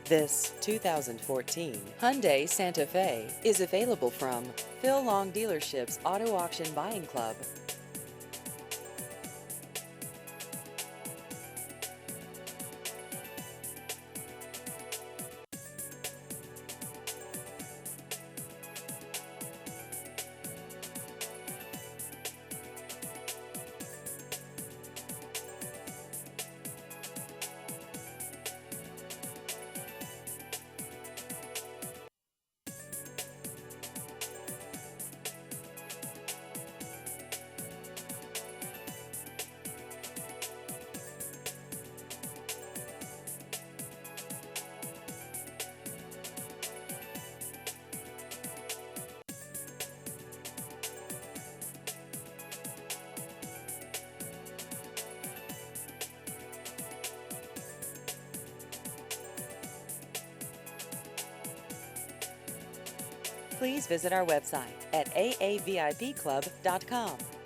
This 2014 Hyundai Santa Fe is available from Phil Long Dealership's Auto Auction Buying Club. Please visit our website at aavipclub.com.